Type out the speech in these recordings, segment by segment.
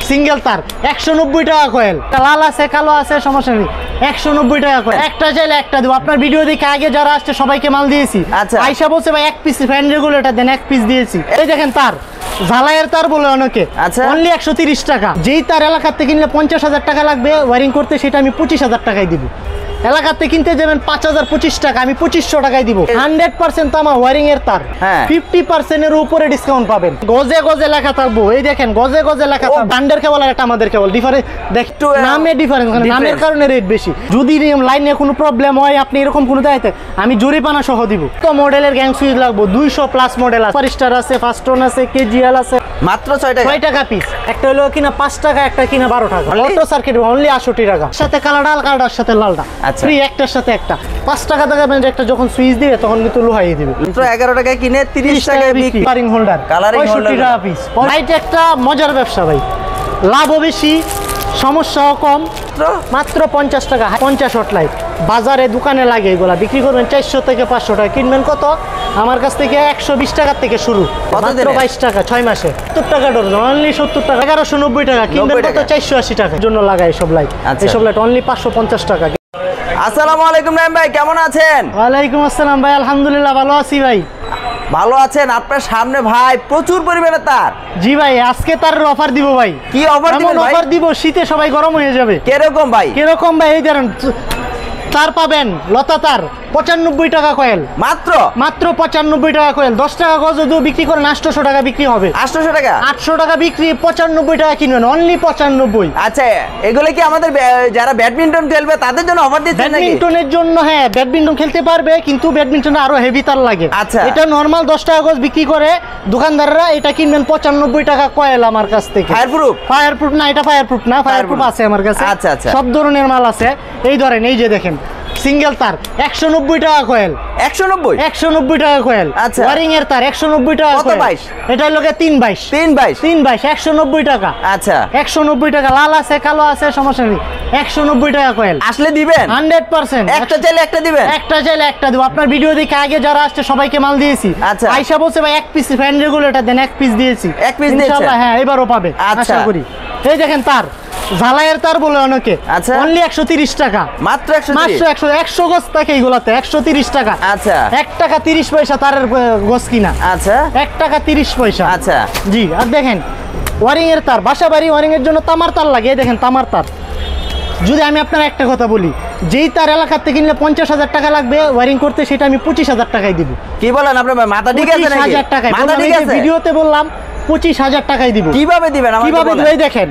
Single তার 190 টাকা coil, লাল আছে কালো আছে সমস্যা নেই, 190 টাকা কয়েল। একটা চাইলে একটা দেবো। আপনার ভিডিও দেখে আগে যারা আসছে সবাইকে মাল দিয়েছি। আচ্ছা। আইসা বলছে ভাই এক পিস ফ্যান রেগুলেটর দেন, এক পিস দিয়েছি। এই দেখেন তার ঝালাইয়ের তার বলে অনেকে, আচ্ছা। অনলি 130 টাকা। যেই তার এলাকার থেকে কিনলে 50,000 টাকা লাগবে ওয়ারিং করতে, সেটা আমি 25,000 টাকায় দিব। এলাকাতে কিনতে যাবেন 5,025 টাকা, আমি 2500 টাকায় দিব। 100% তামা ওয়ারিং এর তার, 50% এর উপরে ডিসকাউন্ট পাবেন। গজে গজে লেখা থাকবো, এই দেখেন গজে গজে লেখা থাকবে। ব্র্যান্ডের কেবল আর একটা আমাদের কেবল ডিফারেন্স দেখ, নামে ডিফারেন্স, নামের কারণে রেট বেশি। যদি লাইনে কোনো প্রবলেম হয় আপনি এরকম কোনো দায়িত্ব, আমি জরিপানা সহ দিব। তো মডেলের গ্যাং সুইচ লাগবে 200 প্লাস মডেল আছে, সুপারস্টার আছে, ফাস্টন আছে, কেজিএল আছে, মাত্র 6 টাকা পিস। একটা হলো কিনা 5 টাকা, একটা কিনা 12 টাকা। অটো সার্কিট অনলি 68 টাকা। সাথে কালারটা কালারটার সাথে লালটা ফ্রি, একটার সাথে একটা। 5 টাকা দেবেন, একটা যখন সুইচ দিবে তখন কিন্তু লোহাই দিবে। মাত্র 11 টাকায় কিনে 30 টাকায় বিক্রি। কালারিং হোল্ডার 65 টাকা পিস। ভাইটা একটা মজার ব্যবসা ভাই, লাভও বেশি, সমস্যাও কম। মাত্র 50 টাকা 50 ওয়াট লাইট। বাজারে দোকানে লাগে এগুলা বিক্রি করবেন 400 থেকে 500 টাকা। কিনবেন কত? আমার কাছ থেকে 120 টাকার থেকে শুরু, মাত্র 22 টাকা 6 মাসে। 70 টাকা ডজন, অনলি 70 টাকা। 1190 টাকা কিনবেন কত? 480 টাকার জন্য লাগায় এসব লাইট। এসব লাইট অনলি 550 টাকা। আসসালামু আলাইকুম নাইম ভাই, কেমন আছেন? ওয়ালাইকুম আসসালাম ভাই, আলহামদুলিল্লাহ ভালো আছি ভাই। ভালো আছেন? আপনার সামনে ভাই প্রচুর পরিমাণে তার। জি ভাই, আজকে তার অফার দিব ভাই। কি অফার দিবেন ভাই? অফার দিব, শীতে সবাই গরম হয়ে যাবে। কিরকম ভাই? কিরকম ভাই? এই ধরেন তার পাবেন, লতা তার 95 টাকা কয়েল, মাত্র 95 টাকা কয়েল। 10 টাকা গজ যদি বিক্রি করেন 800 টাকা বিক্রি হবে। 800 টাকা? 800 টাকা বিক্রি, 95 টাকা কিনবেন, অনলি 95। আচ্ছা, এগুলো কি আমাদের যারা ব্যাডমিন্টন খেলবে তাদের জন্য অফার দিচ্ছেন নাকি? ব্যাডমিন্টনের জন্য, হ্যাঁ ব্যাডমিন্টন খেলতে পারবে, কিন্তু ব্যাডমিন্টনে আরো হেভি তার লাগে। আচ্ছা। এটা নরমাল 10 টাকা গজ বিক্রি করে দোকানদাররা, এটা কিনবেন 95 টাকা কয়েল আমার কাছ থেকে। ফায়ারপ্রুফ? ফায়ারপ্রুফ না, এটা ফায়ারপ্রুফ না, ফায়ারপ্রুফ আছে আমার কাছে। আচ্ছা আচ্ছা, সব ধরনের মাল আছে। এই ধরেন, এই যে দেখেন সিঙ্গেল তার 190 টাকা কয়েল। 190 টাকা কয়েল। আচ্ছা। ওয়ারিং এর তার 190 টাকা কয়েল। এটা লোকে 322 190 টাকা। আচ্ছা, 190 টাকা। লাল আছে কালো আছে সমস্যা নেই, 190 টাকা কয়েল। আসলে দিবেন 100%। একটা চাইলে একটা দিবেন? একটা চাইলে একটা দেবো। আপনার ভিডিও দেখে আগে যারা আসছে সবাইকে মাল দিয়েছি। আচ্ছা। আইসা বলছে ভাই এক পিস ফ্যান রেগুলেটর দেন, এক পিস দিয়েছি। এক পিস দিয়েছেন? ইনশাআল্লাহ হ্যাঁ, এবারও পাবে আশা করি। এই দেখেন তার ঝালাইয়ের তার বলে অনেকে, আচ্ছা। অনলি 130 টাকা। মাত্র 100 গজ থাকে এগুলাতে 130 টাকা। আচ্ছা। 1 টাকা 30 পয়সা তারের গজ কিনা। আচ্ছা, 1 টাকা 30 পয়সা। আচ্ছা জি। আর দেখেন ওয়ারিং এর তার, বাসা বাড়ি ওয়ারিং এর জন্য তামার তার লাগে। দেখেন তামার তার। যদি আমি আপনার একটা কথা বলি, যেই তার এলাকাতে কিনলে 50,000 টাকা লাগবে ওয়ারিং করতে, সেটা আমি 25,000 টাকায় দিব। কি বলেন আপনার মাথা ঠিক আছে নাকি? 25,000 টাকায়। মাথা ঠিক আছে? ভিডিওতে বললাম 25,000 টাকায় দিব। কিভাবে দিবেন? কিভাবে দিবেন? এই দেখেন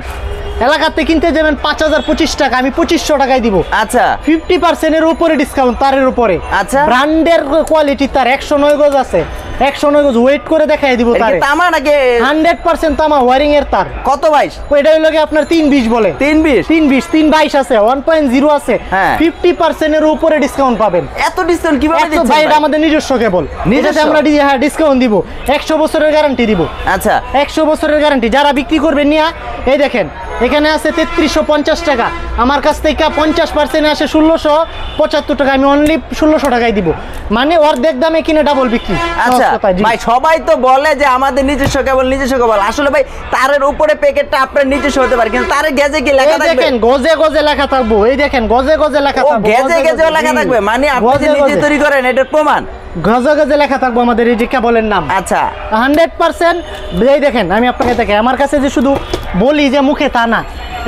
এলাকাতে কিনতে যাবেন 5,025 টাকা, আমি 2500 টাকায় দিব। আচ্ছা, 50% এর উপরে ডিসকাউন্ট তারের উপরে। আচ্ছা। ব্র্যান্ডের কোয়ালিটি তার 109 গজ আছে, 109 গজ ওয়েট করে দেখাই দিব। তারে তামা নাকি? 100% তামা ওয়ারিং এর তার। কত 22? এটা হলো কি আপনার 320 বলে। 322 আছে, 1.0 আছে। 50% এর উপরে ডিসকাউন্ট পাবেন। এত ডিসকাউন্ট কিভাবে দিচ্ছেন ভাই? এটা আমাদের নিজস্ব কেবল, নিজেতে আমরা ডিসকাউন্ট দিব। 100 বছরের গ্যারান্টি দিব। আচ্ছা, 100 বছরের গ্যারান্টি। যারা বিক্রি করবেন নিয়া, এই দেখেন এখানে আছে 3350 টাকা, আমার কাছ থেকে 50% আসে 1675 টাকা, আমি অনলি 1600 টাকায় দিব। মানে অর্ধেক দামে কিনে ডাবল বিক্রি। আচ্ছা ভাই, সবাই তো বলে যে আমাদের নিজস্ব কেবল, নিজস্ব কেবল। আসলে ভাই তারের উপরে প্যাকেটটা আপনার নিজস্ব হতে পারে, কিন্তু তারের গেজে কি লেখা থাকবে? দেখেন গজে গজে লেখা থাকবে। এই দেখেন গজে গজে লেখা থাকবে। গজে গজে লেখা থাকবে মানে আপনি যে নিজে তৈরি করেন এটার প্রমাণ? গজে গজে লেখা থাকবে আমাদের এই যে কেবলের নাম। আচ্ছা, 100%। এই দেখেন আমি আপনাকে দেখেন, আমার কাছে যে শুধু বলি যে মুখে তা না।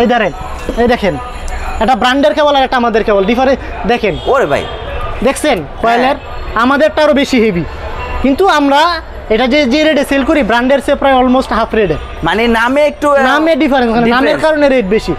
এই ধরেন, এই দেখেন এটা ব্র্যান্ডের কেবল আর একটা আমাদের কেবল ডিফারেন্স দেখেন। ওরে ভাই দেখছেন কয়েলের? আমাদেরটা আরো বেশি হেভি, কিন্তু আমরা এটা যে রেটে সেল করি ব্র্যান্ডের সে প্রায় অলমোস্ট হাফ রেটে। মানে নামে একটু নামে ডিফারেন্স, নামের কারণে রেট বেশি।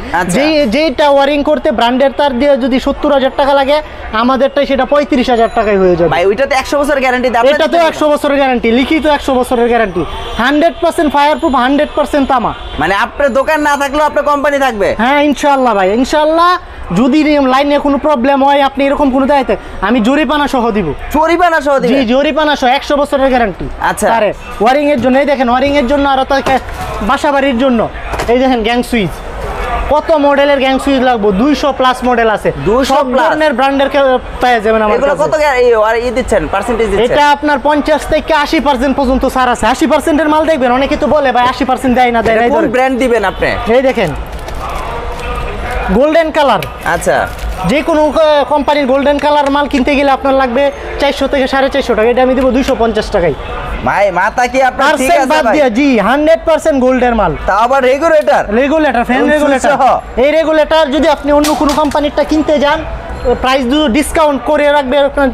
যেটা ওয়ারিং করতে ব্র্যান্ডের তার দিয়ে যদি 70,000 টাকা লাগে, আমাদেরটা সেটা 35,000 টাকায় হয়ে যাবে। ভাই ওইটাতে 100 বছরের গ্যারান্টি দেন? এটা তো 100 বছরের গ্যারান্টি, লিখিত 100 বছরের গ্যারান্টি, 100% ফায়ারপ্রুফ, 100% তামা। মানে আপনার দোকান না থাকলেও আপনার কোম্পানি থাকবে? হ্যাঁ ইনশাআল্লাহ ভাই, ইনশাআল্লাহ। যদি লাইনে কোনো প্রবলেম হয়, আপনি এরকম কোনো দায়িত্ব, আমি জরিপানা সহ দিব। জরিপানা সহ দিবেন? জি, জরিপানা সহ 100 বছরের গ্যারান্টি। আচ্ছা। আরে ওয়ারিং এর জন্য এই দেখেন, ওয়ারিং এর জন্য আর বাসা বাড়ির জন্য এই দেখেন গ্যাং সুইচ কত মডেলের গ্যাং সুইচ লাগবে 200 প্লাস মডেল আছে 200 সব plus? ধরনের ব্র্যান্ডের পেয়ে যাবেন আমার এগুলো কাছে কত আর দিচ্ছেন পার্সেন্টেজ দিচ্ছেন? এটা আপনার 50 থেকে 80% পর্যন্ত ছাড় আছে 80% এর মাল দেখবেন অনেকে তো বলে ভাই 80% দেয় না দেয় না এটা কোন ব্র্যান্ড দিবেন আপনি? এই দেখেন গোল্ডেন কালার আচ্ছা যে কোনো কোম্পানির গোল্ডেন কালার মাল কিনতে গেলে আপনার লাগবে 400 থেকে 450 টাকা এটা আমি দেবো 250 টাকায় ভাই মাথা কি আপনার ঠিক পার্সেন্ট আছে বাদ ভাই? দিয়ে জি 100% গোল্ডের মাল তা আবার regulator regulator fan switch regulator সহ? এই রেগুলেটর যদি আপনি অন্য কোনো কোম্পানিরটা কিনতে যান প্রাইস ডিসকাউন্ট করে রাখবে আপনার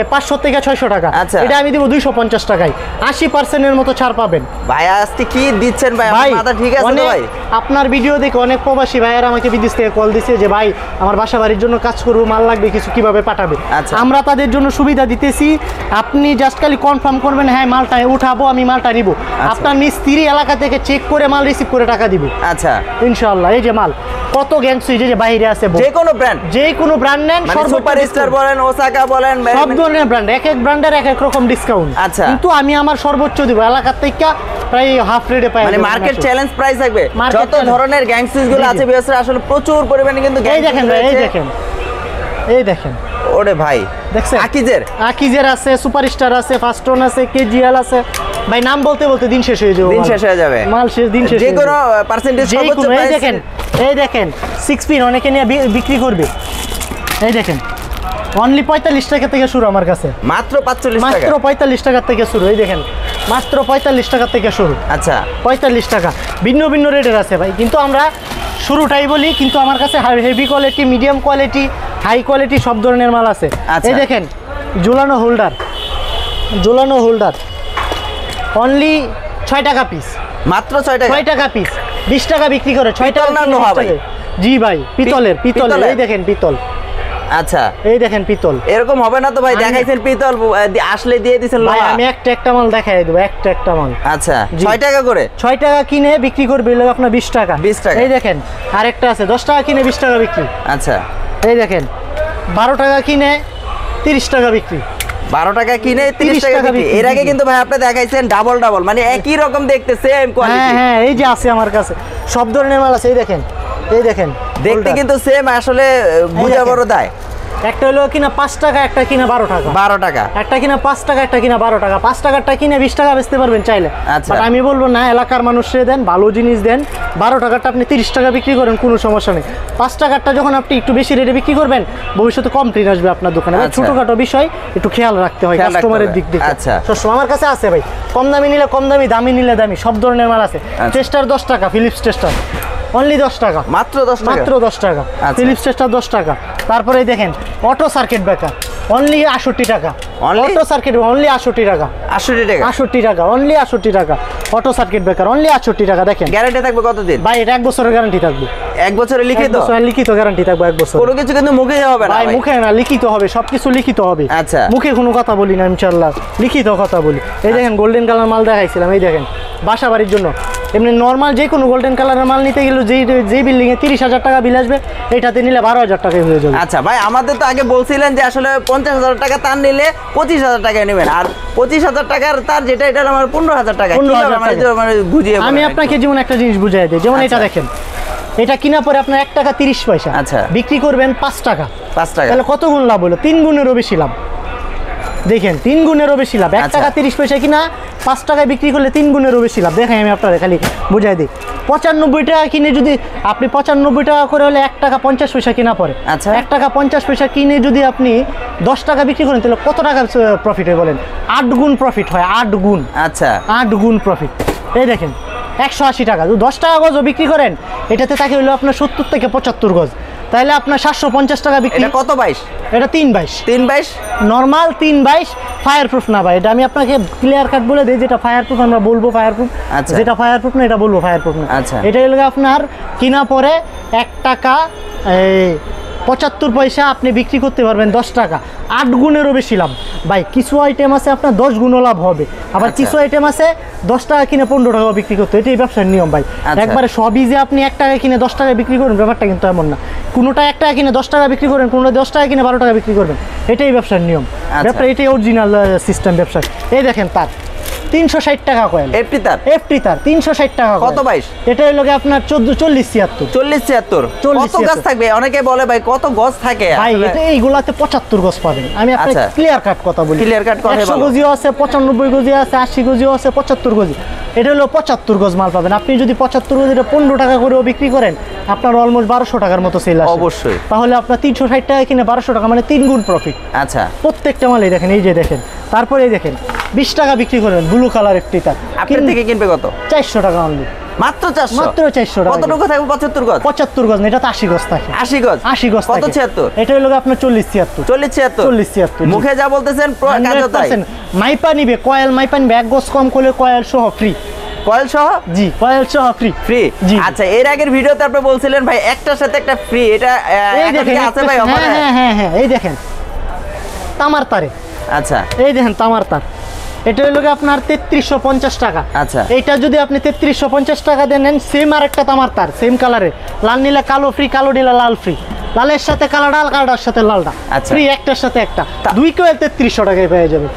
500 থেকে 600 টাকা আচ্ছা। এটা আমি দেবো 250 টাকায় 80% এর মতো ছাড় পাবেন ভাই আজকে কি দিচ্ছেন ভাই? ভাই আপনার মাথা ঠিক আছে তো অনেক- ভাই? আপনার ভিডিও দেখে অনেক প্রবাসী ভাইয়েরা আমাকে বিদেশ থেকে কল দিছে যে ভাই আমার বাসা বাড়ির জন্য কাজ করবো মাল লাগবে কিছু কিভাবে পাঠাবে আচ্ছা। আমরা তাদের জন্য সুবিধা দিতেছি আপনি জাস্ট খালি কনফার্ম করবেন হ্যাঁ মালটা উঠাবো আমি মালটা নিব আপনার মিস্ত্রি এলাকা থেকে চেক করে মাল রিসিভ করে টাকা দিব আচ্ছা ইনশাআল্লাহ এই যে মাল কত গ্যাং সুইচ যে বাইরে আছে যে কোনো ব্র্যান্ড যে কোনো ব্র্যান্ড নেন মানে সর্বোচ্চ সুপার স্টার discount। বলেন ওসাকা বলেন সব ধরনের ব্র্যান্ড এক এক ব্র্যান্ডের এক এক রকম ডিসকাউন্ট আচ্ছা। কিন্তু আমি আমার সর্বোচ্চ দিব এলাকার থেকে প্রায় হাফ রেটে পাই মানে মার্কেট চ্যালেঞ্জ প্রাইস থাকবে Market যত challenge। ধরনের গ্যাং সুইচ গুলো জি, জি। আছে বিএসআর আসলে প্রচুর পরিমাণে কিন্তু এই gang দেখেন switch ভাই, এই রয়েছে। দেখেন এই দেখেন ওরে ভাই দেখছেন আকিজের আকিজের আছে সুপারস্টার আছে ফাস্টন আছে কেজিএল আছে ভাই নাম বলতে বলতে দিন শেষ হয়ে যাবে দিন মাল। শেষ হয়ে যাবে মাল শেষ দিন শেষ যে হয়ে কোনো যাবে। পার্সেন্টেজ যে সর্বোচ্চ কোনো এই price- দেখেন 6 পিন অনেকে নিয়ে বিক্রি করবে এই দেখেন অনলি 45 টাকা থেকে শুরু আমার কাছে মাত্র 45 টাকা মাত্র 45 টাকা থেকে শুরু এই দেখেন মাত্র 45 টাকা থেকে শুরু আচ্ছা 45 টাকা ভিন্ন ভিন্ন রেটের আছে ভাই কিন্তু আমরা শুরুটাই বলি কিন্তু আমার কাছে heavy quality medium quality high quality সব ধরনের মাল আছে আচ্ছা। এই দেখেন ঝুলানো হোল্ডার অনলি 6 টাকা পিস মাত্র 6 টাকা 6 টাকা পিস 20 টাকা বিক্রি করে 6 টাকা পিতল না কিনে লোহা 20 ভাই? টাকা। জি ভাই পিতলের পিতলের? এই দেখেন পিতল আচ্ছা এই দেখেন পিতল এরকম হবে না তো ভাই আমি- দেখাইছেন পিতল আসলে দিয়ে দিছেন ভাই লোহা আমি একটা মাল দেখাই দেবো একটা মাল আচ্ছা জি। 6 টাকা করে 6 টাকা কিনে বিক্রি করবে হলো আপনার 20 টাকা 20 টাকা। এই দেখেন আরেকটা আছে 10 টাকা কিনে 20 টাকা বিক্রি আচ্ছা এই দেখেন 12 টাকা কিনে 30 টাকা বিক্রি 12 টাকা কিনে 30 30 টাকা টাকা বিক্রি। বিক্রি। এর আগে কিন্তু ভাই আপনি দেখাইছেন ডাবল মানে একই রকম দেখতে সেম হ্যাঁ কোয়ালিটি হ্যাঁ এই যে আছে আমার কাছে সব ধরনের মাল আছে এই দেখেন দেখতে holder। কিন্তু সেম আসলে বুঝা দেখেন। বড় দায় একটা হলো কিনা 5 টাকা একটা কিনা 12 টাকা 12 টাকা একটা কিনা 5 টাকা একটা কিনা 12 টাকা 5 টাকারটা কিনে 20 টাকা বেচতে পারবেন চাইলে আচ্ছা। বাট আমি বলবো না এলাকার মানুষরে দেন ভালো জিনিস দেন 12 টাকারটা আপনি 30 টাকা বিক্রি করেন কোনো সমস্যা নেই 5 টাকারটা যখন আপনি একটু বেশি রেটে বিক্রি করবেন ভবিষ্যতে কমপ্লেন আসবে আপনার দোকানে আচ্ছা। ছোটখাটো বিষয় একটু খেয়াল রাখতে হয় খেয়াল রাখতে কাস্টমারের হবে। দিক থেকে আচ্ছা। সবসময় আমার কাছে আছে ভাই কম দামি নিলে কম দামি দামি নিলে দামি সব ধরনের মাল আছে আচ্ছা। টেস্টার 10 টাকা ফিলিপস টেস্টার অনলি 10 টাকা মাত্র 10 টাকা মাত্র 10 টাকা আচ্ছা। ফিলিপস টেস্টার 10 টাকা তারপরে দেখেন অটো সার্কিট ব্রেকার অনলি 68 টাকা Only? অটো সার্কিট অনলি 68 টাকা 80 টাকা 68 টাকা অনলি 68 টাকা অটো সার্কিট ব্রেকার অনলি 68 টাকা দেখেন গ্যারান্টি থাকবে কতদিন ভাই এটা 1 বছরের গ্যারান্টি থাকবে এক বছরে লিখিত 1 বছরের লিখিত গ্যারান্টি থাকবে 1 বছর কোনো কিছু কিন্তু মুখে হবে না ভাই ভাই। মুখে না লিখিত হবে সবকিছু লিখিত হবে আচ্ছা। মুখে কোনো কথা বলি না ইনশাআল্লাহ লিখিত কথা বলি এই দেখেন গোল্ডেন কালার মাল দেখাইছিলাম এই দেখেন বাসা বাড়ির জন্য এমনি নর্মাল যে কোনো গোল্ডেন কালারের মাল নিতে গেলে যেই বিল্ডিং এ 30,000 টাকা বিল আসবে এটাতে নিলে 12,000 টাকায় হয়ে যাবে আচ্ছা ভাই আমাদের তো আগে বলছিলেন যে আসলে 50,000 টাকা তার নিলে 25,000 টাকা নেবেন আর 25,000 টাকার তার যেটা এটা আমার 15,000 টাকা 15,000 কিভাবে মানে টাকা। মানে বুঝিয়ে আমি বলেন আপনাকে একটু। যেমন একটা জিনিস বুঝাই দিই যেমন এটা আচ্ছা। দেখেন এটা কিনা পরে আপনার 1 টাকা 30 পয়সা আচ্ছা। বিক্রি করবেন 5 টাকা 5 টাকা তাহলে কত গুণ লাভ হলো 3 গুণেরও বেশি লাভ দেখেন 3 গুণেরও বেশি লাভ 1 আচ্ছা। টাকা 30 পয়সা কিনা 5 টাকায় বিক্রি করলে 3 গুণেরও বেশি লাভ দেখেন আমি আপনাদের খালি বুঝাই দিই 95 টাকা কিনে যদি আপনি 95 টাকা করে হলে 1 টাকা 50 পয়সা কিনা পড়ে আচ্ছা। 1 টাকা 50 পয়সা কিনে যদি আপনি 10 টাকা বিক্রি করেন তাহলে কত টাকা প্রফিট হয় বলেন 8 গুণ প্রফিট হয় 8 গুণ আচ্ছা 8 গুণ প্রফিট এই দেখেন 180 টাকা যদি 10 টাকা গজও বিক্রি করেন এটাতে তাকে হলো আপনার 70 থেকে 75 গজ তাহলে আপনার 750 টাকা বিক্রি এটা কত 22 এটা 322 322 নর্মাল 322 ফায়ার প্রুফ না ভাই এটা আমি আপনাকে ক্লিয়ার কাট বলে দিই যেটা ফায়ার প্রুফ আমরা বলবো ফায়ার প্রুফ আচ্ছা। যেটা ফায়ার প্রুফ না এটা বলবো ফায়ার প্রুফ না আচ্ছা। এটা হলো আপনার কিনা পরে 1 টাকা 75 পয়সা আপনি বিক্রি করতে পারবেন 10 টাকা 8 গুণেরও বেশি লাভ ভাই কিছু আইটেম আছে আপনার 10 গুণও লাভ হবে আবার আচ্ছা। কিছু আইটেম আছে 10 টাকা কিনে 15 টাকা বিক্রি করতে এটাই ব্যবসার নিয়ম ভাই আচ্ছা। একবারে সবই যে আপনি 1 টাকা কিনে 10 টাকা বিক্রি করবেন ব্যাপারটা কিন্তু এমন না কোনোটা 1 টাকা কিনে 10 টাকা বিক্রি করেন কোনোটা 10 টাকা কিনে 12 টাকা বিক্রি করবেন এটাই ব্যবসার নিয়ম আচ্ছা। ব্যাপারটা এটাই অরিজিনাল সিস্টেম ব্যবসা এই দেখেন তার 360 টাকা কয়েল। এফটি তার 360 টাকা কত বাইশ? এটা হলো গিয়ে আপনার 40 76 কত গজ থাকবে? অনেকে বলে ভাই কত গজ থাকে ভাই, এটা এইগুলাতে 75 গজ পাবেন। আমি আপনাকে আচ্ছা। ক্লিয়ার কাট কথা বলি, ক্লিয়ার কাট কথা 100 গজিও আছে, 95 গজি আছে, 80 গজিও আছে, 75 গজি। এটা হলো 75 গজ মাল পাবেন। আপনি যদি 75 গজিটা 15 টাকা করেও বিক্রি করেন, আপনার অলমোস্ট 1200 টাকার মতো সেল আসে অবশ্যই। তাহলে আপনার 360 টাকা কিনে 1200 টাকা, মানে 3 গুণ প্রফিট। আচ্ছা, প্রত্যেকটা মালই দেখেন, এই যে দেখেন। তারপরে এই দেখেন 20 টাকা বিক্রি করবেন ব্লু কালার একটি তার, আপনার থেকে কিনবে কত? 400 টাকা অনলি, মাত্র 400? মাত্র 400 টাকা। কতটুকু থাকবে? 75 গজ? 75 গজ না, এটা তো 80 গজ থাকে। 80 গজ? 80 গজ কত? থাকে। 76? এটা হলো আপনার 40 76। 40 76? মুখে যা বলতেছেন কাজও তাই। 100% মাইপা নিবে, কয়েল মাইপা নিবে, এক গজ কম করলে কয়েল সহ ফ্রি। কয়েল সহ? জি, কয়েল সহ ফ্রি। ফ্রি? জি। আচ্ছা, এর আগের ভিডিওতে আপনি বলছিলেন ভাই একটার সাথে একটা ফ্রি, এটা এই এখন দেখেন কি আছে ভাই অফারে? হ্যাঁ, এই দেখেন তামার তারে, আচ্ছা, এই দেখেন তামার তার। এটা হলো গিয়ে আপনার 3350 টাকা। আচ্ছা। এইটা যদি আপনি 3350 টাকা দিয়ে নেন, সেম আর একটা তামার তার, সেম কালারের, লাল নীলা কালো ফ্রি, কালো নীলা লাল ফ্রি, লালের সাথে কালোটা, কালোটার সাথে লালটা আচ্ছা। ফ্রি, একটার সাথে একটা, 2 কয়েল 3300 টাকায় পেয়ে যাবে।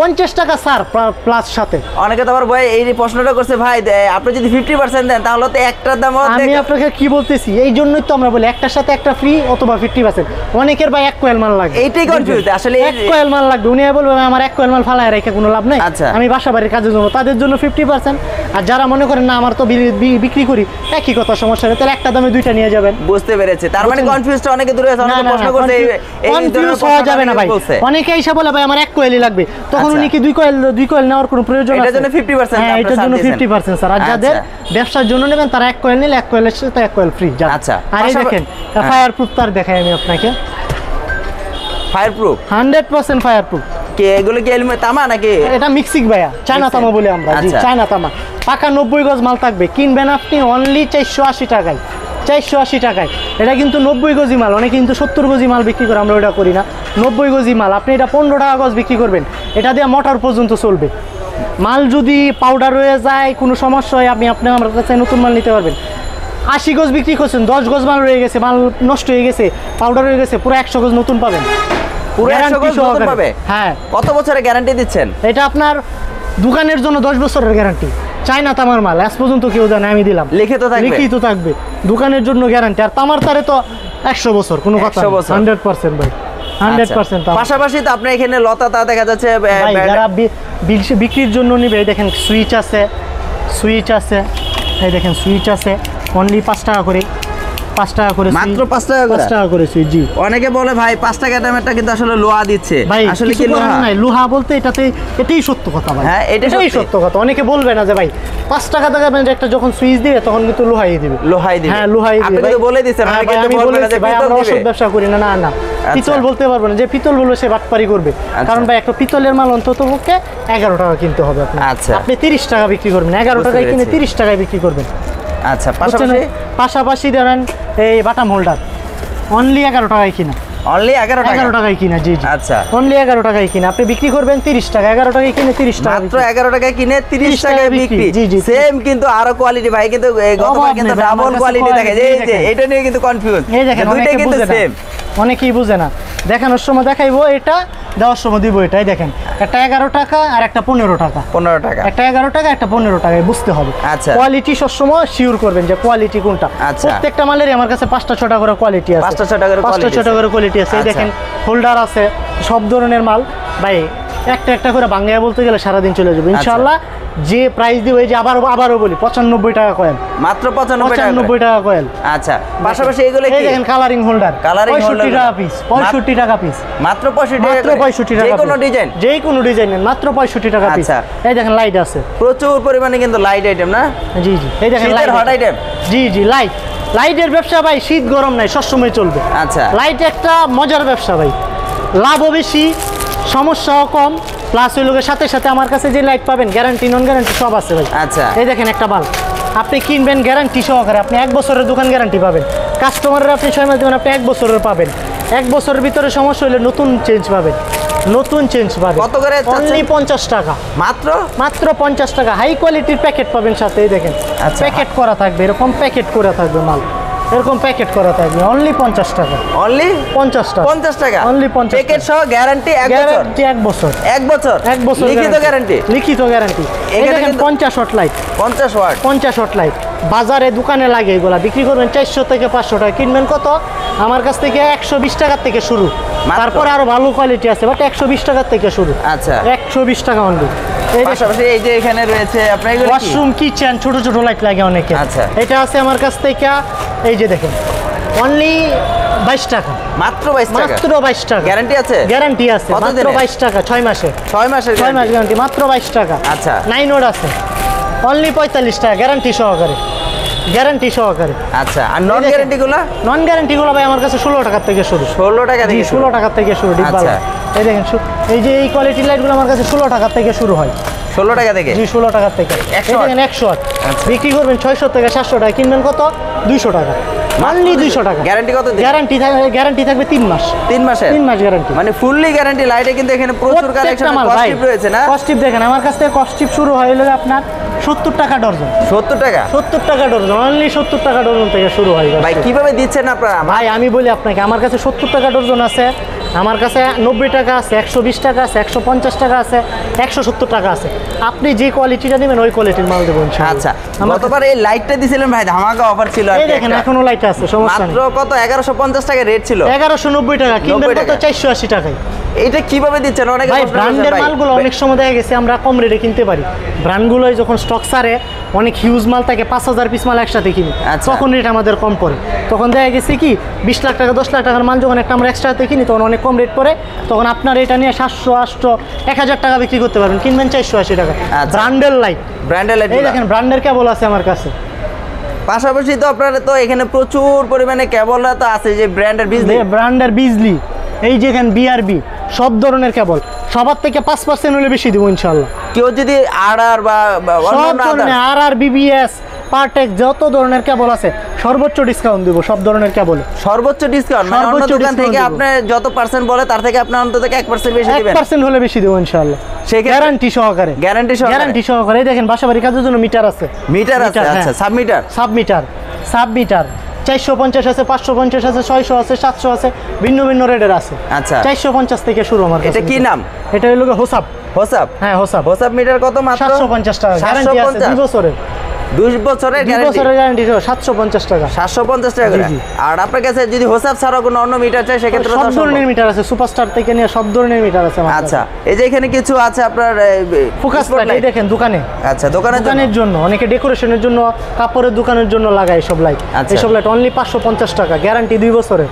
50 টাকা স্যার প্লাস সাথে। অনেকে তো আবার ভাই এই প্রশ্নটা করছে, ভাই আপনি যদি 50% দেন তাহলে তো একটার দাম আমি আপনাকে কি বলতেছি, এই জন্যই তো আমরা বলি একটার সাথে একটা ফ্রি অথবা 50%। অনেকের ভাই 1 কয়েল মাল লাগবে, এইটাই কনফিউজ আসলে। 1 কয়েল মাল লাগবে, উনি বলবে আমার 1 কয়েল মাল ফালায় রেখে কোনো লাভ নাই, আচ্ছা। আমি বাসা বাড়ির কাজের জন্য, তাদের জন্য 50%। আর যারা মনে করেন না আমার তো বিক্রি করি, একই কথা, সমস্যা নেই, তাহলে একটা দামে 2টা নিয়ে যাবেন। বুঝতে পেরেছে, তার মানে কনফিউজটা অনেকে দূরে আছে, অনেকে প্রশ্ন করছে এই কনফিউজ হওয়া যাবে না ভাই। অনেকে এসে বলে ভাই আমার 1 কয়েলই লাগবে, তখন উনি কি 2 কয়েল নেওয়ার কোনো প্রয়োজন আছে? এটার জন্য 50%? হ্যাঁ, এটার জন্য 50% স্যার। আর যাদের ব্যবসার জন্য নেবেন তারা 1 কয়েল নিলে 1 কয়েলের সাথে 1 কয়েল ফ্রি। আচ্ছা। আর এই দেখেন ফায়ার প্রুফ তার দেখাই আমি আপনাকে, ফায়ার প্রুফ 100% ফায়ার প্রুফ। কি এগুলো কি তামা নাকি? এটা মিক্সিং ভাইয়া, চায়না তামা বলি আমরা। জি, আচ্ছা। চায়না তামা, পাকা 90 গজ মাল থাকবে। কিনবেন আপনি অনলি 480 টাকায়, 480 টাকায়। এটা কিন্তু 90 গজি মাল, অনেকে কিন্তু 70 গজি মাল বিক্রি করে, আমরা ওটা করি না। 90 গজি মাল আপনি এটা 15 টাকা গজ বিক্রি করবেন, এটা দিয়ে মোটর পর্যন্ত চলবে। মাল যদি পাউডার হয়ে যায়, কোনো সমস্যা হয়, আপনি আমার কাছে নতুন মাল নিতে পারবেন। 80 গজ বিক্রি করছেন, 10 গজ মাল রয়ে গেছে, মাল নষ্ট হয়ে গেছে, পাউডার হয়ে গেছে, পুরো 100 গজ নতুন পাবেন। পুরো 100 গজ নতুন পাবে? হ্যাঁ। কত বছরের গ্যারান্টি দিচ্ছেন? এটা আপনার দোকানের জন্য 10 বছরের গ্যারান্টি। চায়না তামার মাল, আজ পর্যন্ত কেউ জানে, আমি দিলাম, লিখিত থাকবে? লিখিত থাকবে, দোকানের জন্য গ্যারান্টি। আর তামার তারে তো 100 বছর, কোনো কথা 100 বছর। 100% ভাই, 100%। পাশাপাশি তো আপনার এখানে লতা দেখা যাচ্ছে ভাই যারা বিক্রির জন্য নিবে, এই দেখেন সুইচ আছে, এই দেখেন সুইচ আছে, অনলি 5 টাকা করে, 5 টাকা করে, মাত্র 5 টাকা করে? 5 টাকা করে সুইচ। জি। অনেকে বলে ভাই 5 টাকা দামেরটা কিন্তু আসলে লোহা দিচ্ছে, ভাই আসলে কি লোহা? নাই, লোহা বলতে এটাই সত্য কথা ভাই। হ্যাঁ, এটাই সত্য কথা। অনেকে বলবে না যে ভাই 5 টাকা দামের একটা যখন সুইচ দিবে তখন কিন্তু লোহাই দিবে। হ্যাঁ, লোহাই দিবে। আপনি কিন্তু বলে দিয়েছেন, অনেকে কিন্তু বলবে না যে পিতল দিবে। আমরা ব্যবসা করি না, না পিতল বলতে পারবো না, যে পিতল বলবে সে বাটপারি করবে। কারণ ভাই একটা পিতলের মাল অন্তত পক্ষে 11 টাকা কিনতে হবে আপনার। আচ্ছা। আপনি 30 টাকা বিক্রি করবেন, 11 টাকায় কিনে 30 টাকায় বিক্রি করবেন। আচ্ছা। পাশাপাশি ধরেন এই বাটাম হোল্ডার অনলি 11 টাকায় কিনা, অনলি 11 টাকায় কিনা। জি। আচ্ছা। অনলি 11 টাকায় কিনা, আপনি বিক্রি করবেন 30 টাকা, 11 টাকায় কিনে 30 টাকা, মাত্র 11 টাকায় কিনে 30 টাকায় বিক্রি। জি। সেম কিন্তু আরো কোয়ালিটি ভাই, কিন্তু গতবার কিন্তু ডাবল কোয়ালিটি দেখে, এই যে এটা নিয়ে কিন্তু কনফিউজ। এই দেখেন দুইটা কিন্তু সেম, অনেকেই বুঝে না। দেখানোর সময় দেখাইবো এটা, দেওয়ার সময় দিব এটাই। দেখেন একটা 11 টাকা আর একটা 15 টাকা, 15 টাকা, একটা 11 টাকা, একটা 15 টাকায়, বুঝতে হবে। আচ্ছা। কোয়ালিটি সবসময় শিওর করবেন যে কোয়ালিটি কোনটা। আচ্ছা। প্রত্যেকটা মালেরই আমার কাছে 5টা 6টা করে কোয়ালিটি আছে, 5টা 6টা করে কোয়ালিটি আছে। এই দেখেন হোল্ডার আছে, সব ধরনের মাল ভাই, একটা করে বাংলায় বলতে গেলে সারাদিন চলে যাবে ইনশাআল্লাহ। যে প্রাইস দিব, এই যে আবারও বলি 95 টাকা কয়েল, মাত্র 95 টাকা কয়েল। আচ্ছা। পাশাপাশি এগুলো এই দেখেন কালারিং হোল্ডার, 65 টাকা পিস, 65 টাকা পিস, মাত্র 65 টাকা, যে কোনো ডিজাইন নেন মাত্র 65 টাকা পিস। এই দেখেন লাইট আছে, প্রচুর পরিমাণে কিন্তু লাইট আইটেম না? জি। এই দেখেন লাইট, হট আইটেম। জি। লাইটের ব্যবসা ভাই শীত গরম নাই, সবসময় চলবে। আচ্ছা। লাইট একটা মজার ব্যবসা ভাই, লাভও বেশি, সমস্যাও কম, প্লাস ওই লোকের সাথে সাথে আমার কাছে যে লাইট পাবেন গ্যারান্টি নন গ্যারান্টি সব আছে ভাই। আচ্ছা। এই দেখেন একটা বাল্ব আপনি কিনবেন গ্যারান্টি সহকারে, আপনি 1 বছরের দোকান গ্যারান্টি পাবেন। কাস্টমারের আপনি 6 মাস দেবেন, আপনি 1 বছরের পাবেন। 1 বছরের ভিতরে সমস্যা হলে নতুন চেঞ্জ পাবেন। কত করে? অনলি 50 টাকা, মাত্র 50 টাকা। হাই কোয়ালিটির প্যাকেট পাবেন সাথে, এই দেখেন প্যাকেট করা থাকবে, এরকম প্যাকেট করা থাকবে মাল। এরকম প্যাকেট করা থাকবে অনলি 50 টাকা। অনলি 50 টাকা। 50 টাকা অনলি 50 প্যাকেট সহ গ্যারান্টি 1 বছর। গ্যারান্টি 1 বছর। 1 বছর 1 বছর লিখিত গ্যারান্টি। লিখিত গ্যারান্টি। এই এখানে দেখেন কিন্তু 50 watt light. 50 watt. 50 watt light বাজারে দোকানে লাগে, এগুলা বিক্রি করবেন 400 থেকে 500 টাকা, কিনবেন কত? আমার কাছ থেকে 120 টাকার থেকে শুরু, তারপর আরো ভালো কোয়ালিটি আছে, বাট 120 টাকার থেকে শুরু। আচ্ছা 120 টাকা অনলি। এই পাশাপাশি এই যে এখানে রয়েছে আপনার এগুলো কি? ওয়াশরুম কিচেন ছোট ছোট লাইট লাগে অনেকে। আচ্ছা। এটা আছে আমার কাছ থেকে, এই যে দেখেন অনলি 22 টাকা। মাত্র 22 টাকা। মাত্র 22 টাকা। গ্যারান্টি আছে? গ্যারান্টি আছে। কত মাত্র দিনের? 22 টাকা 6 মাসে। 6 মাসের 6 মাস গ্যারান্টি মাত্র 22 টাকা। আচ্ছা। 9 ওয়াট আছে অনলি 45 টাকা গ্যারান্টি সহকারে। গ্যারান্টি সহকারে। আচ্ছা আর নন গ্যারান্টি গুলো? নন গ্যারান্টি গুলো ভাই আমার কাছে 16 টাকা থেকে শুরু। 16 টাকা জি থেকে 16 টাকা থেকে শুরু ডিব্বা আচ্ছা। লাইট। এই দেখেন এই যে এই কোয়ালিটির লাইটগুলো আমার কাছে 16 টাকা থেকে শুরু হয়। 16 টাকা থেকে? জি 16 টাকা থেকে। 100 এই দেখেন 100 ওয়াট। আচ্ছা। বিক্রি করবেন 600 থেকে 700 টাকা, কিনবেন কত? 200 টাকা। অনলি 200 টাকা। গ্যারান্টি কত দিন? গ্যারান্টি থাকবে 3 মাস। 3 মাসের? 3 মাস গ্যারান্টি। মানে ফুললি গ্যারান্টি লাইটে কিন্তু এখানে প্রচুর কালেকশন কস্টিপ রয়েছে না? কস্টিপ দেখেন আমার কাছ থেকে কস্টিপ শুরু হয় হলো আপনার 70 টাকা ডজন। 70 টাকা? 70 টাকা ডজন অনলি 70 টাকা ডজন থেকে শুরু হয় ভাই কিভাবে দিচ্ছেন আপনারা? ভাই আমি বলি আপনাকে, আমার কাছে 70 টাকা ডজন আছে, আমার কাছে 90 টাকা আছে, 120 টাকা আছে, 150 টাকা আছে, 170 টাকা আছে। আপনি যে কোয়ালিটিটা নেবেন ওই কোয়ালিটির মাল দেবো ইনশাআল্লাহ। আচ্ছা গতবার এই লাইটটা দিছিলেন ভাই, ধামাকা অফার ছিল। এই দেখেন এখনো লাইট আছে, সমস্যা নেই। মাত্র কত? 1150 টাকা রেট ছিল। 1190 টাকা, কিনবেন 90 কত? টাকা। 480 টাকায়। এটা কিভাবে দিচ্ছেন? অনেকে ভাই প্রশ্ন করছেন ব্র্যান্ডের ভাই। মালগুলো অনেক সময় দেখা গেছে আমরা কম রেটে কিনতে পারি, ব্র্যান্ডগুলোই যখন স্টক সারে অনেক হিউজ মাল থাকে, 5000 পিস মাল একসাথে কিনি, আচ্ছা। তখন রেট আমাদের কম পড়ে। তখন দেখা গেছে কি 20 লাখ টাকা 10 লাখ টাকার মাল যখন একটা আমরা একসাথে কিনি তখন অনেক কম রেট পড়ে, তখন আপনার এটা নিয়ে 700 800 1000 টাকা বিক্রি করতে পারবেন, কিনবেন 480 টাকা। আচ্ছা। ব্র্যান্ডের লাইট, ব্র্যান্ডের লাইট এই দেখেন ব্র্যান্ডের কেবল আছে আমার কাছে। পাশাপাশি তো আপনারা তো এখানে প্রচুর পরিমাণে কেবলরা তো আছে, যে ব্র্যান্ডের বিজলি। ব্র্যান্ডের বিজলি, এই যেখানে বিআরবি, সব ধরনের কেবল সবার থেকে 5% হলে বেশি দেবো ইনশাআল্লাহ। কেউ যদি আর বা সব অন্যান্য ধরনের আর বিবিএস পার্টেক যত ধরনের কেবল আছে সর্বোচ্চ ডিসকাউন্ট দিব সব ধরনের কেবল। সর্বোচ্চ ডিসকাউন্ট মানে অন্য সর্বোচ্চ দোকান discount থেকে দিব। আপনি যত পার্সেন্ট বলে তার থেকে আপনি অন্তত 1% বেশি দিবেন। 1% হলে বেশি দেবো ইনশাআল্লাহ, সেক্ষেত্রে গ্যারান্টি সহকারে। গ্যারান্টি সহকারে। এই দেখেন বাসাবাড়ি কাজের জন্য মিটার আছে। মিটার আছে? আচ্ছা সাবমিটার। সাবমিটার 450 আছে, 550 আছে, 600 আছে, 700 আছে, ভিন্ন ভিন্ন রেটের আছে। আচ্ছা 450 থেকে শুরু আমার কাছে। এটা কি নাম? এটা হলো হোসাপ। হোসাপ? হ্যাঁ হোসাপ। হোসাপ মিটার কত? মাত্র 750 টাকা গ্যারান্টি আছে 2 বছরের। 2 বছরের 2 গ্যারান্টি। বছরের গ্যারান্টি 750 টাকা। 750 টাকা করে। জি, জি। আর আপনার কাছে যদি হোসাপ ছাড়া কোনো অন্য মিটার চাই সেক্ষেত্রে সব ধরনের মিটার আছে, সুপারস্টার থেকে নিয়ে সব ধরনের মিটার আছে আমার কাছে। আচ্ছা এই যে এখানে কিছু আছে আপনার ফোকাস লাইট, এই দেখেন দোকানে। আচ্ছা দোকানের জন্য? দোকানের জন্য, অনেকে ডেকোরেশনের জন্য, কাপড়ের দোকানের জন্য লাগায় সব লাইট। আচ্ছা। এইসব লাইট অনলি 550 টাকা গ্যারান্টি 2 বছরের।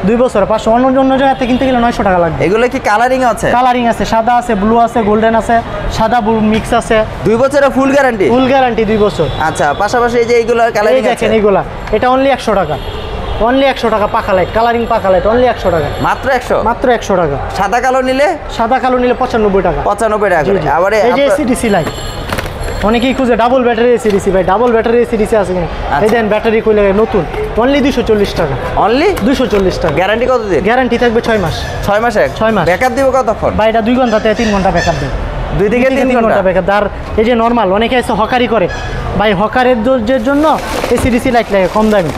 2 বছরে 500, অন্য জায়গাতে কিনতে গেলে 900 টাকা লাগবে। এগুলো কি কালারিং আছে? কালারিং আছে, সাদা আছে, ব্লু আছে, গোল্ডেন আছে, সাদা ব্লু মিক্স আছে। 2 বছরের ফুল গ্যারান্টি? ফুল গ্যারান্টি 2 বছর। আচ্ছা পাশাপাশি এই যে এইগুলো এই কালারিং আছে? দেখেন এইগুলা, এটা অনলি 100 টাকা। অনলি 100 টাকা পাখা লাইট, কালারিং পাখা লাইট অনলি 100 টাকা। মাত্র 100? মাত্র 100 টাকা। সাদা কালো নিলে? সাদা কালো নিলে 95 টাকা। 95 টাকা করে। আবার এই যে এসিডিসি লাইট অনেকেই খুঁজে, ডাবল ব্যাটারি এসিডিসি, ভাই ডাবল ব্যাটারি এসিডিসি আছে কিনা? এই দেন ব্যাটারি কইলে নতুন অনলি 240 টাকা। অনলি 240 টাকা। গ্যারান্টি কত দিন? গ্যারান্টি থাকবে 6 মাস। 6 মাসে? 6 মাস। ব্যাকআপ দিব কতক্ষণ? ভাই এটা 2 ঘন্টা থেকে 3 ঘন্টা ব্যাকআপ দেয়। 2 থেকে 3 ঘন্টা ব্যাকআপ। আর এই যে নরমাল অনেকে এসে হকারি করে, ভাই হকারের জন্য এসিডিসি লাইট লাগে কম দামি,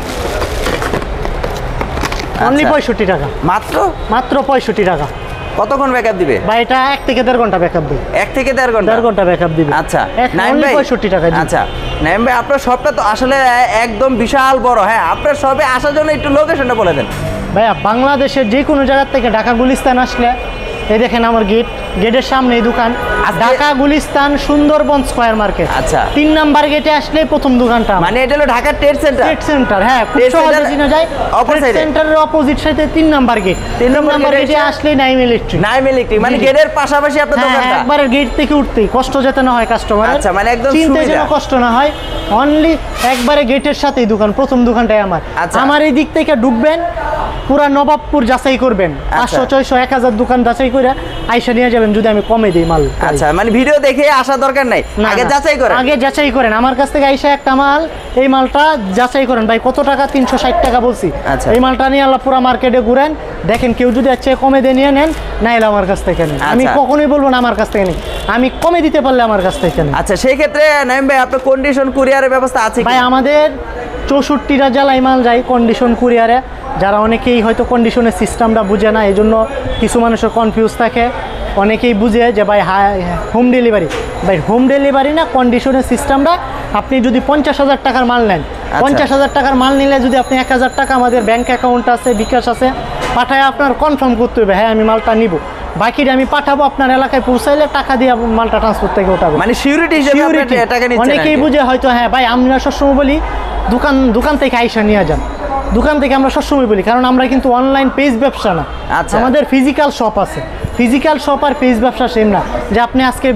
অনলি 65 টাকা। মাত্র? মাত্র 65 টাকা। কতক্ষণ ব্যাকআপ দিবে? ভাই এটা 1 থেকে 1.5 ঘন্টা ব্যাকআপ দেবে। 1 থেকে 1.5 ঘন্টা? 1.5 ঘন্টা ব্যাকআপ দিবে। আচ্ছা নাইম অনলি ভাই 65 টাকা। আচ্ছা নাইম ভাই আপনার শপটা তো আসলে একদম বিশাল বড়। হ্যাঁ আপনার শপে আসার জন্য একটু লোকেশনটা বলে দেন। ভাইয়া বাংলাদেশের যে কোনো জায়গার থেকে ঢাকা গুলিস্তান আসলে, এই দেখেন আমার গেটের সামনে এই দোকান, ঢাকা গুলিস্তান সুন্দরবন স্কয়ার মার্কেট। আচ্ছা 3 নাম্বার গেটে আসলে প্রথম দোকানটা। মানে এটা হলো Dhaka trade centre? Trade centre, হ্যাঁ খুব ট্রেড সহজে সেন্টার চিনা যায়। opposite ট্রেড এ? সেন্টারের অপোজিট সাইডে 3 নাম্বার গেট। 3 নাম্বার নাম্বার গেটে গেটে আসলে নাইম ইলেকট্রিক। নাইম ইলেকট্রিক মানে জি, জি। গেটের পাশাপাশি আপনার হ্যাঁ, দোকানটা? একবারে গেট থেকে উঠতেই কষ্ট যাতে না হয় কাস্টমারের। আচ্ছা, মানে একদম চিনতে সুবিধা। যেন কষ্ট না হয়, অনলি একবারে গেটের সাথেই দোকান, প্রথম দোকানটাই আমার। আচ্ছা। আমার এই দিক থেকে ঢুকবেন, পুরা নবাবপুর যাচাই করবেন, 500 600 1000 দোকান যাচাই করে আইসা নিয়ে যাবেন যদি আমি কমে দিই মাল। আচ্ছা মানে ভিডিও দেখে আসা দরকার নাই, না, আগে না। যাচাই করেন? আগে যাচাই করেন, আমার কাছ থেকে আইসা একটা মাল, এই মালটা যাচাই করেন ভাই কত টাকা, 360 টাকা বলছি। আচ্ছা। এই মালটা নিয়ে আল্লাহ পুরো মার্কেটে ঘুরেন, দেখেন কেউ যদি আছে কমে দিয়ে নিয়ে নেন, নাইলে আমার কাছ থেকে নেন। আমি আচ্ছা। কখনোই বলবো না আমার কাছ থেকে নেন, আমি কমে দিতে পারলে আমার কাছ থেকে নেন। আচ্ছা সেই ক্ষেত্রে নাইম ভাই আপনার কন্ডিশন কুরিয়ারের ব্যবস্থা আছে কি? ভাই আমাদের 64টা জেলায় মাল যায় কন্ডিশন কুরিয়ারে। যারা অনেকেই হয়তো কন্ডিশনের সিস্টেমটা বুঝে না, এই জন্য কিছু মানুষের কনফিউজ থাকে। অনেকেই বুঝে যে ভাই হোম ডেলিভারি, ভাই হোম ডেলিভারি না, কন্ডিশনের সিস্টেমটা। আপনি যদি 50,000 টাকার মাল নেন, 50,000 টাকার মাল নিলে যদি আপনি 1,000 টাকা আমাদের ব্যাংক অ্যাকাউন্ট আছে, বিকাশ আছে, পাঠায় আপনার কনফার্ম করতে হবে হ্যাঁ আমি মালটা নিব। বাকিটা আমি পাঠাবো, আপনার এলাকায় পৌঁছাইলে টাকা দিয়ে মালটা ট্রান্সপোর্ট থেকে ওঠাবো। মানে সিউরিটি হিসেবে আপনি টাকা নিচ্ছেন। অনেকেই বুঝে হয়তো হ্যাঁ ভাই আমরা সবসময় বলি দোকান থেকে আইসা নিয়ে যান, দোকান থেকে আমরা সবসময় বলি, কারণ আমরা কিন্তু অনলাইন পেজ ব্যবসা না, আমাদের ফিজিক্যাল শপ আছে। ফিজিক্যাল শপ আর পেজ ব্যবসা সেম না, যে আপনি আজকে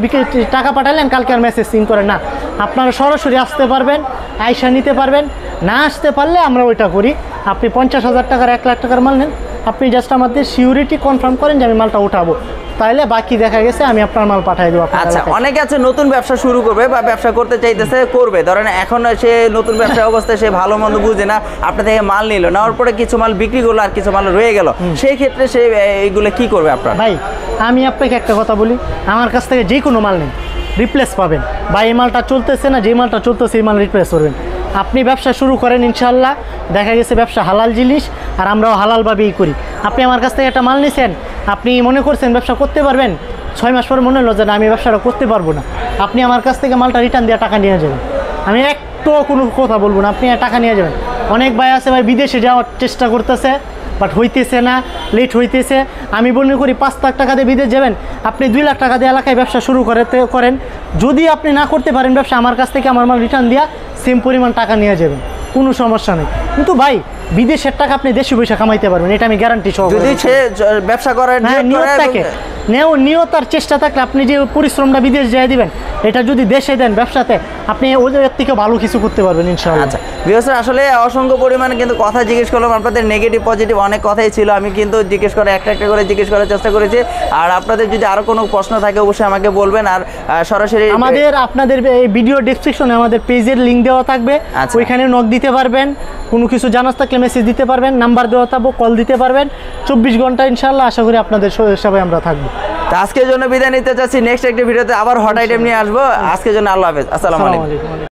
টাকা পাঠালেন কালকে আর মেসেজ সিন করেন না। আপনারা সরাসরি আসতে পারবেন, আইসা নিতে পারবেন। না আসতে পারলে আমরা ওইটা করি। আপনি 50,000 টাকার 1 লাখ টাকার মাল নেন, আপনি জাস্ট আমাদের সিউরিটি কনফার্ম করেন যে আমি মালটা উঠাবো, তাইলে বাকি দেখা গেছে আমি আপনার মাল পাঠিয়ে দেবো। আচ্ছা, অনেকে আছে নতুন ব্যবসা শুরু করবে বা ব্যবসা করতে চাইতেছে, করবে, ধরেন এখন সে নতুন ব্যবসা অবস্থায় সে ভালো মন্দ বুঝে না, আপনার থেকে মাল নিল, নেওয়ার পরে কিছু মাল বিক্রি করলো আর কিছু মাল রয়ে গেল, সেই ক্ষেত্রে সে এইগুলো কি করবে? আপনার ভাই আমি আপনাকে একটা কথা বলি, আমার কাছ থেকে যে কোনো মাল নেন রিপ্লেস পাবেন। বা এই মালটা চলতেছে না, যে মালটা চলতেছে এই মাল রিপ্লেস করবেন। আপনি ব্যবসা শুরু করেন, ইনশাল্লাহ দেখা গেছে ব্যবসা হালাল জিনিস, আর আমরাও হালালভাবেই করি। আপনি আমার কাছ থেকে একটা মাল নিছেন, আপনি মনে করছেন ব্যবসা করতে পারবেন, 6 মাস পরে মনে হলো যে না আমি ব্যবসাটা করতে পারবো না, আপনি আমার কাছ থেকে মালটা রিটার্ন দিয়ে টাকা নিয়ে যাবেন। আমি একটু কোনো কথা বলবো না, আপনি টাকা নিয়ে যাবেন। অনেক ভাই আছে ভাই বিদেশে যাওয়ার চেষ্টা করতেছে, বাট হইতেছে না, লেট হইতেছে। আমি মনে করি 5 লাখ টাকা দিয়ে বিদেশ যাবেন, আপনি 2 লাখ টাকা দিয়ে এলাকায় ব্যবসা শুরু করেন। যদি আপনি না করতে পারেন ব্যবসা, আমার কাছ থেকে আমার মাল রিটার্ন দিয়া সেম পরিমাণ টাকা নিয়ে যাবেন, কোনো সমস্যা নেই। কিন্তু ভাই বিদেশের টাকা আপনি দেশি পয়সা কামাইতে পারবেন, এটা আমি গ্যারান্টি সহ। যদি সে ব্যবসা করার নিয়ত থাকে, নিয়ত আর চেষ্টা থাকলে আপনি যে পরিশ্রমটা বিদেশ যেয়ে দিবেন, এটা যদি দেশে দেন ব্যবসাতে, আপনি ওদের থেকে ভালো কিছু করতে পারবেন ইনশাআল্লাহ। আচ্ছা বিকজ আসলে অসংখ্য পরিমাণে কিন্তু কথা জিজ্ঞেস করলাম, আপনাদের নেগেটিভ পজিটিভ অনেক কথাই ছিল, আমি কিন্তু জিজ্ঞেস করে একটা একটা করে জিজ্ঞেস করার চেষ্টা করেছি। আর আপনাদের যদি আরো কোনো প্রশ্ন থাকে অবশ্যই আমাকে বলবেন। আর সরাসরি আপনাদের এই ভিডিও ডেসক্রিপশনে আমাদের পেজের লিংক দেওয়া থাকবে, ওইখানে নক দিতে পারবেন, কোনো কিছু জানার থাকলে মেসেজ দিতে পারবেন, নাম্বার দেওয়া থাকবে, কল দিতে পারবেন। 24 ঘন্টা ইনশাআল্লাহ আশা করি আপনাদের সবাই আমরা থাকবো। তো আজকের জন্য বিদায় নিতে চাচ্ছি, নেক্সট একটা ভিডিওতে আবার হট আইটেম নিয়ে আসবো। আজকের জন্য আল্লাহ হাফেজ, আসসালামু আলাইকুম।